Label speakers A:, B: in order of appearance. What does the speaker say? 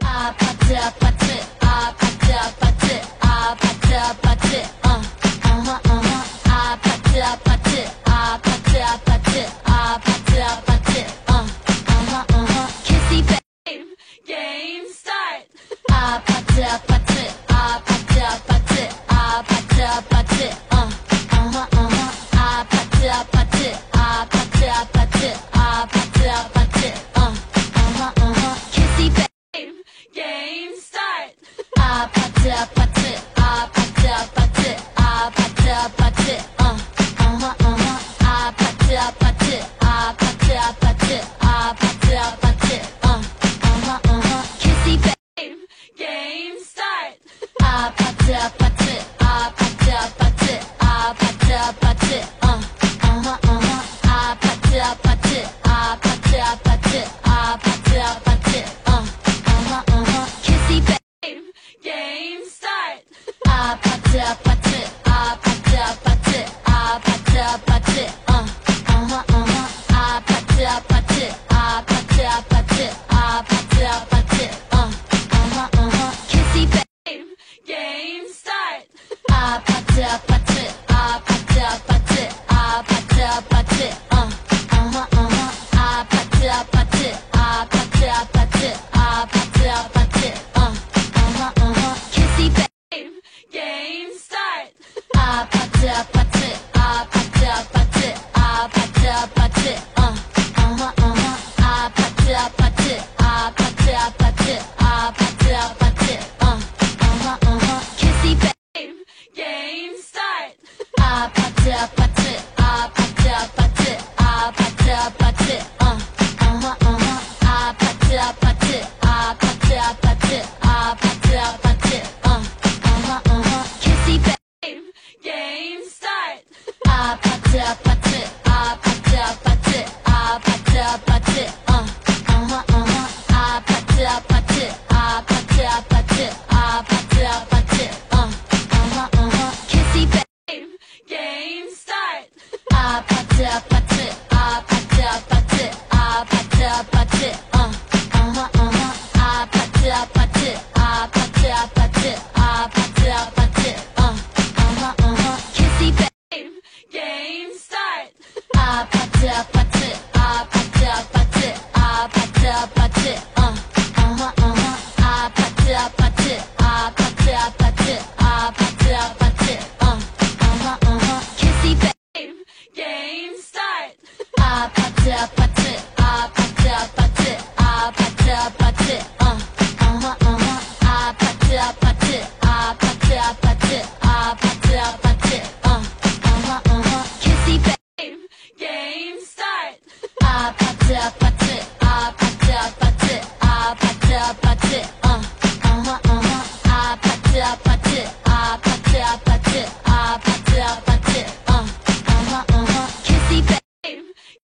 A: 아파트 아파트 아파트 아파트 아파트 아파트 아파트 아파트 아파트 아파트 아파트 아파트 Kissy babe game start 아파트 아파트 아파트 아파트 아파트 아파트 아파트 아파트 아파트 아파트 아파트 아파트 Kissy babe game start 아파트 아파트 아파트 아파트 아파트 아파트 아파트 아파트 아파트 아파트 아파트 아파트 Kissy babe game start 아파트 아파트 아파트 아파트 아파트 아파트 아파트 아파트 아파트 아파트 아파트 아파트 Kissy babe game start 아파트 아파트 아파트 아파트 아파트 아파트 아파트 아파트 아파트 아파트 아파트 아파트 Kissy babe game start 아파트 아파트 아파트 아파트 아파트 아파트 아파트 아파트 아파트 아파트 아파트 아파트 Kissy babe game start 아파트 아파트 아파트 아파트 아파트 아파트 아파트 아파트 아파트 아파트 아파트 아파트 Kissy babe game start 아파트 아파트 아파트 아파트 아파트 아파트 아파트 아파트 아파트 아파트 아파트 아파트 Kissy babe game start 아파트 아파트 아파트 아파트 아파트 아파트 아파트 아파트 아파트 아파트 아파트 아파트 Kissy babe game start 아파트 아파트 아파트 아파트 아파트 아파트 아파트 아파트 아파트 아파트 아파트 아파트 Kissy babe game start 아파트 아파트 아파트 아파트 아파트 아파트 아파트 아파트 아파트 아파트 아파트 아파트 Kissy babe game start 아파트 아파트 아파트 아파트 아파트 아파트 아파트 아파트 아파트 아파트 아파트 아파트 Kissy babe game start 아파트 아파트 아파트 아파트 아파트 아파트 아파트 아파트 아파트 아파트